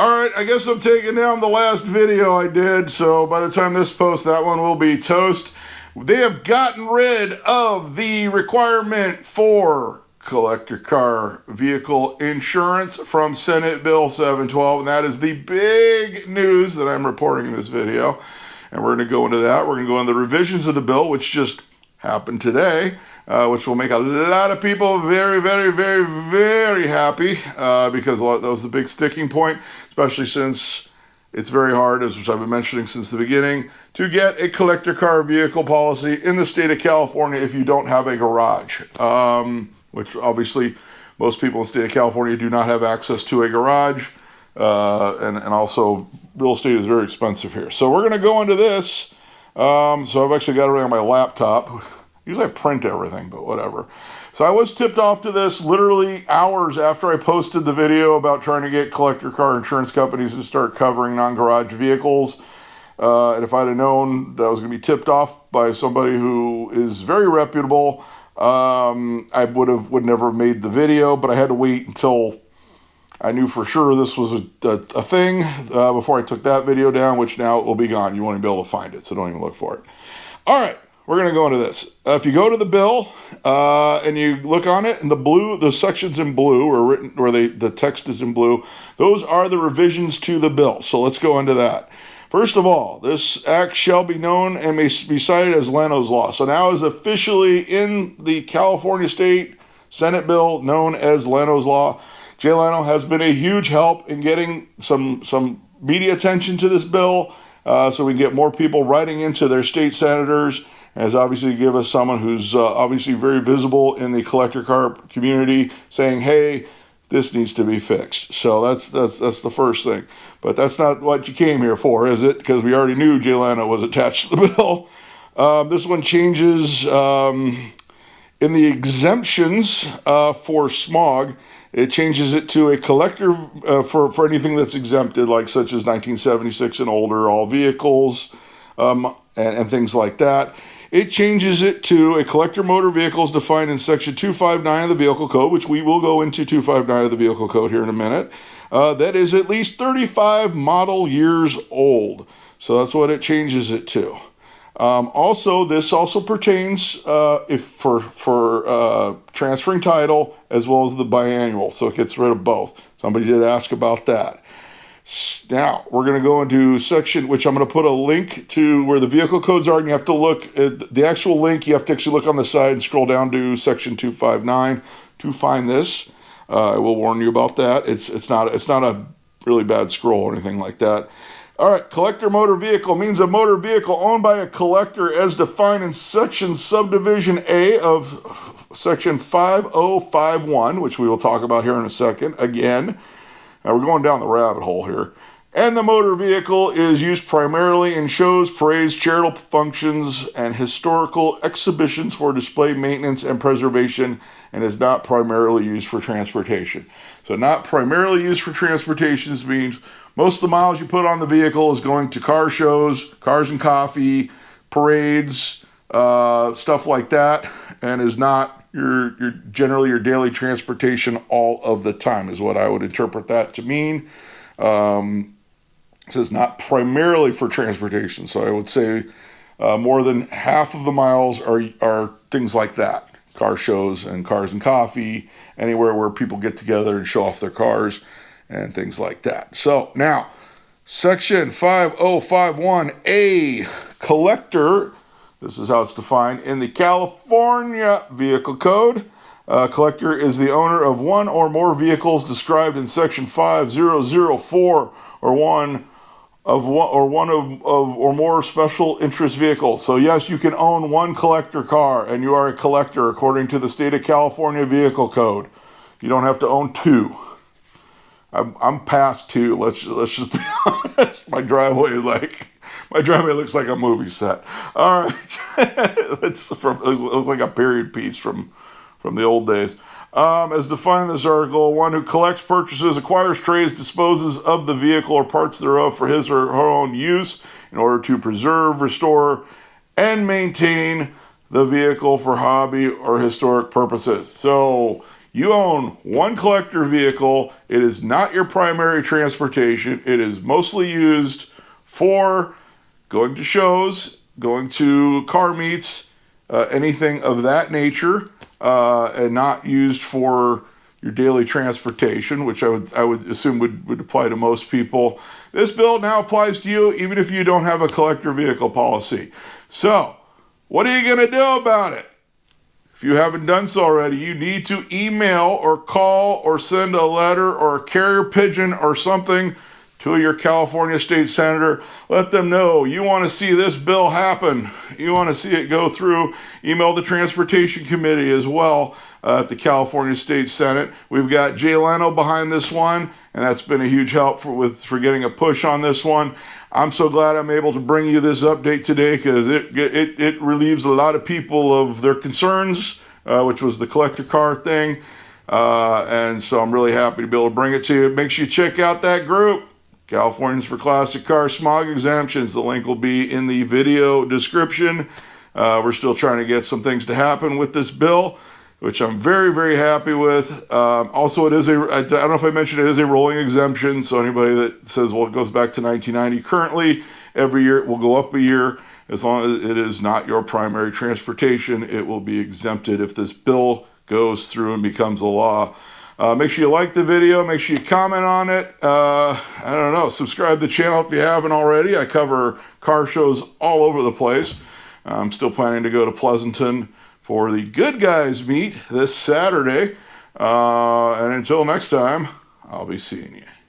Alright, I guess I'm taking down the last video I did, so by the time this posts, that one will be toast. They have gotten rid of the requirement for collector car vehicle insurance from Senate Bill 712, and that is the big news that I'm reporting in this video. And we're going to go into that. We're going to go into the revisions of the bill, which just happened today, which will make a lot of people very, very, very, very happy because that was the big sticking point, especially since it's very hard, as I've been mentioning since the beginning, to get a collector car vehicle policy in the state of California if you don't have a garage, which obviously most people in the state of California do not have access to a garage, and also real estate is very expensive here. So we're going to go into this. So I've actually got it on my laptop. Usually I print everything, but whatever. So I was tipped off to this literally hours after I posted the video about trying to get collector car insurance companies to start covering non-garage vehicles. And if I'd have known that I was going to be tipped off by somebody who is very reputable, I would never have made the video, but I had to wait until I knew for sure this was a thing before I took that video down, which now it will be gone. You won't even be able to find it, so don't even look for it. All right, we're going to go into this. If you go to the bill and you look on it, and the sections in blue are written, or the text is in blue, those are the revisions to the bill. So let's go into that. First of all, this act shall be known and may be cited as Leno's Law. So now is officially in the California State Senate bill known as Leno's Law. Jay Leno has been a huge help in getting some media attention to this bill, so we can get more people writing into their state senators, as obviously give us someone who's obviously very visible in the collector car community, saying, "Hey, this needs to be fixed." So that's the first thing. But that's not what you came here for, is it? Because we already knew Jay Leno was attached to the bill. This one changes in the exemptions for smog. It changes it to a collector for anything that's exempted, like such as 1976 and older, all vehicles, and things like that. It changes it to a collector motor vehicle is defined in Section 259 of the Vehicle Code, which we will go into 259 of the Vehicle Code here in a minute. That is at least 35 model years old. So that's what it changes it to. Also, this also pertains if for transferring title as well as the biannual, so it gets rid of both. Somebody did ask about that. Now, we're going to go into section, which I'm going to put a link to where the vehicle codes are, and you have to look at the actual link. You have to actually look on the side and scroll down to section 259 to find this. I will warn you about that. It's not a really bad scroll or anything like that. All right, collector motor vehicle means a motor vehicle owned by a collector as defined in section subdivision A of section 5051, which we will talk about here in a second. Again, now we're going down the rabbit hole here. And the motor vehicle is used primarily in shows, parades, charitable functions, and historical exhibitions for display, maintenance, and preservation, and is not primarily used for transportation. So not primarily used for transportation means most of the miles you put on the vehicle is going to car shows, cars and coffee, parades, stuff like that, and is not your generally your daily transportation all of the time, is what I would interpret that to mean. It says not primarily for transportation, so I would say more than half of the miles are things like that. Car shows and cars and coffee, anywhere where people get together and show off their cars and things like that. So now, section 5051A, collector, this is how it's defined in the California Vehicle Code. Collector is the owner of one or more vehicles described in section 5004 or one of more special interest vehicles. So yes, you can own one collector car, and you are a collector according to the state of California Vehicle Code. You don't have to own two. I'm past two. Let's just be honest. My driveway looks like a movie set. All right, it looks like a period piece from the old days. As defined in this article, one who collects, purchases, acquires, trades, disposes of the vehicle or parts thereof for his or her own use in order to preserve, restore, and maintain the vehicle for hobby or historic purposes. So You own one collector vehicle. It is not your primary transportation. It is mostly used for going to shows, going to car meets, anything of that nature, and not used for your daily transportation, which I would assume would apply to most people. This bill now applies to you even if you don't have a collector vehicle policy. So, what are you going to do about it? If you haven't done so already, you need to email or call or send a letter or a carrier pigeon or something to your California state senator. Let them know you want to see this bill happen. You want to see it go through. Email the Transportation Committee as well at the California State Senate. We've got Jay Leno behind this one, and that's been a huge help for getting a push on this one. I'm so glad I'm able to bring you this update today because it relieves a lot of people of their concerns, which was the collector car thing. And so I'm really happy to be able to bring it to you. Make sure you check out that group. Californians for Classic Cars, Smog Exemptions. The link will be in the video description. We're still trying to get some things to happen with this bill, which I'm very, very happy with. Also, I don't know if I mentioned, it is a rolling exemption. So anybody that says, well, it goes back to 1990, currently, every year it will go up a year. As long as it is not your primary transportation, it will be exempted if this bill goes through and becomes a law. Make sure you like the video. Make sure you comment on it. I don't know. Subscribe to the channel if you haven't already. I cover car shows all over the place. I'm still planning to go to Pleasanton for the Good Guys meet this Saturday. And until next time, I'll be seeing you.